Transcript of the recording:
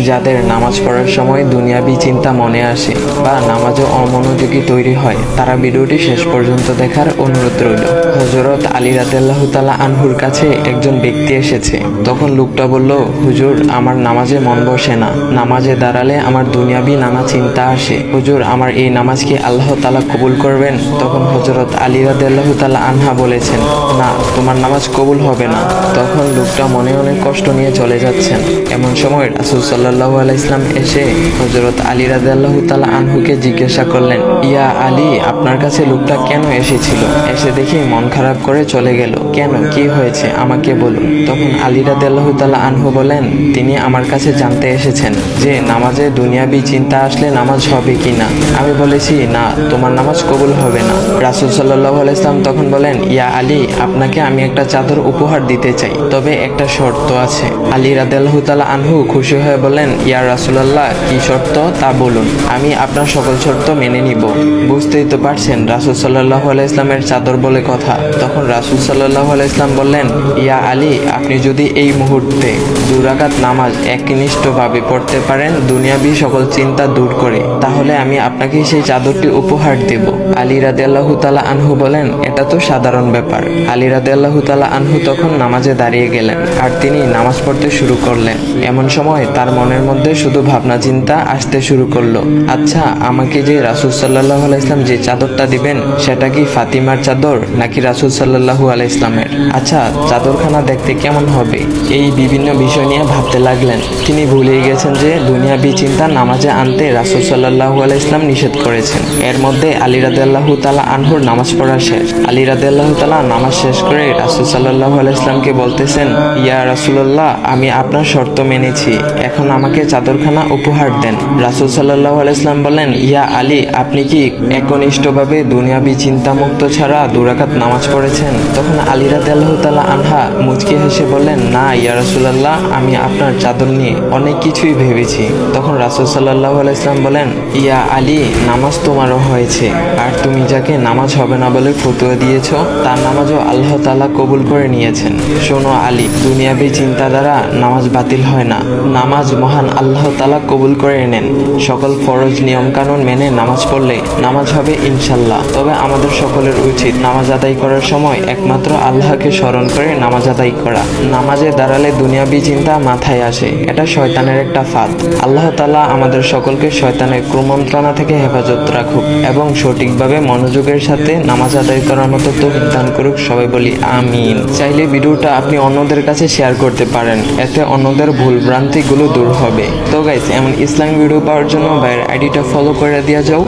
যাদের নামাজ পড়ার সময় দুনিয়াবি চিন্তা মনে আসে বা নামাজে অমনোযোগী তৈরি হয়, তারা ভিডিওটি শেষ পর্যন্ত দেখার অনুরোধ রইল। হযরত আলী রাদিয়াল্লাহু তাআলা আনহুর কাছে একজন ব্যক্তি এসেছে। তখন লোকটা বলল, হুজুর, আমার নামাজে মন বসে না। নামাজে দাঁড়ালে আমার দুনিয়াবি নানা চিন্তা আসে। হুজুর, আমার এই নামাজ কি আল্লাহ তাআলা কবুল করবেন? তখন হযরত আলী রাদিয়াল্লাহু তাআলা আনহা বলেছেন, না, তোমার নামাজ কবুল হবে না। তখন লোকটা মনে অনেক কষ্ট নিয়ে চলে যাচ্ছেন। এমন সময় রাসূল সাল্লাল্লাহু আলাইহি ওয়াসাল্লাম এসে হযরত আলী রাদিয়াল্লাহু তাআলা আনহুকে জিজ্ঞাসা করলেন, ইয়া আলী, আপনার কাছে লোকটা কেন এসেছিল? এসে দেখি মন খারাপ করে চলে গেল। কেন, কি হয়েছে, আমাকে বলুন। তখন আলী রাদিয়াল্লাহু তাআলা আনহু বলেন, তিনি আমার কাছে জানতে এসেছেন যে নামাজে দুনিয়াবি চিন্তা আসলে নামাজ হবে কিনা। আমি বলেছি, না, তোমার নামাজ কবুল হবে না। রাসূল সাল্লাল্লাহু আলাইহি ওয়াসাল্লাম তখন বলেন, ইয়া আলী, আপনাকে আমি একটা চাদর উপহার দিতে চাই, তবে একটা শর্ত আছে। আলী রাদিয়াল্লাহু তাআলা আনহু খুশি হয়ে বলেন, ইয়া রাসূলুল্লাহ, কি শর্ত তা বলুন, আমি আপনার সকল শর্ত মেনে নিব। বুঝতেই তো পারছেন রাসূল সাল্লাল্লাহু আলাইহি ওয়াসাল্লামের চাদর বলে কথা। তখন রাসূল সাল্লাল্লাহু আলাইহি ওয়াসাল্লাম বললেন, ইয়া আলী, আপনি যদি এই মুহূর্তে 2 রাকাত নামাজ একনিষ্ঠভাবে পড়তে পারেন দুনিয়াবি সকল চিন্তা দূর করে, তাহলে আমি আপনাকে সেই চাদরটি উপহার দেব। আলী রাদিয়াল্লাহু তাআলা আনহু বলেন, এটা তো সাধারণ ব্যাপার। আলী রাদিয়াল্লাহু তাআলা আনহু তখন নামাজে দাঁড়িয়ে গেলেন আর তিনি নামাজ পড়তে শুরু করলেন। এমন সময় তার মনের মধ্যে শুধু ভাবনা চিন্তা আসতে শুরু করলো, আচ্ছা, আমাকে যে রাসূল সাল্লাল্লাহু আলাইহি ওয়াসাল্লাম যে চাদরটা দিবেন, সেটা কি ফাতিমার চাদর নাকি রাসূল সাল্লাল্লাহু আলাইহি ওয়াসাল্লামের? আচ্ছা, চাদরখানা দেখতে কেমন হবে? এই বিভিন্ন বিষয় নিয়ে ভাবতে লাগলেন। তিনি ভুলেই গেছেন যে দুনিয়াবি চিন্তা নামাজে আনতে রাসূল সাল্লাল্লাহু আলাইহি ওয়াসাল্লাম নিষেধ করেছেন। এর মধ্যে আলী রাদিয়াল্লাহু তাআলা আনহুর নামাজ পড়া শেষ। আলী রাদিয়াল্লাহু তাআলা নামাজ শেষ করে রাসূল সাল্লাল্লাহু আলাইহি ওয়াসাল্লামকে বলতেছেন, ইয়া রাসূলুল্লাহ, আমি আপনার শর্ত মেনেছি, এখন আমাকে চাদরখানা উপহার দেন। রাসূল সাল্লাল্লাহু আলাইহি ওয়াসাল্লাম বলেন, ইয়া আলী, আপনি কি একনিষ্ঠভাবে দুনিয়াবি চিন্তামুক্ত ছাড়া 2 রাকাত নামাজ পড়েছেন? তখন আলী রাদিয়াল্লাহু তাআলা আনহা মুচকি হেসে বললেন, না ইয়া রাসূলুল্লাহ, আমি আপনার চাদর নিয়ে অনেক কিছুই ভেবেছি। তখন রাসূল সাল্লাল্লাহু আলাইহি ওয়াসাল্লাম বলেন, ইয়া আলী, নামাজ তোমারও হয়েছে, আর তুমি যাকে নামাজ হবে না বলে ফতোয়া দিয়েছো, তার নামাজও আল্লাহ তাআলা কবুল করে নিয়েছেন। শোনো আলী, দুনিয়াবি চিন্তা দ্বারা নামাজ বাতিল হয় না, নামাজ মহান আল্লাহ তাআলা কবুল করে নেন। সকল ফরজ নিয়ম কানুন মেনে নামাজ পড়লে নামাজ হবে ইনশাল্লাহ। তবে আমাদের সকলের উচিত নামাজ আদায় করার সময় একমাত্র আল্লাহকে স্মরণ করে নামাজ আদায় করা। নামাজে দাঁড়ালে দুনিয়াবি চিন্তা মাথায় আসে, এটা শয়তানের একটা ফাঁদ। আল্লাহ তাআলা আমাদের সকলকে শয়তানের কুমন্ত্রণা থেকে হেফাজত রাখুক এবং সঠিকভাবে মনোযোগের সাথে নামাজ আদায় করার মতো তৌফিক দান করুক। সবাই বলি আমিন। চাইলে ভিডিওটা আপনি অন্যদের কাছে শেয়ার করতে পারেন, এতে অন্যদের ভুল ভ্রান্তিগুলো দূর হবে। তো গাইস, এমন ইসলামিক ভিডিও পাওয়ার জন্য ভাইয়ের আইডিটা ফলো করে দেওয়া যাও।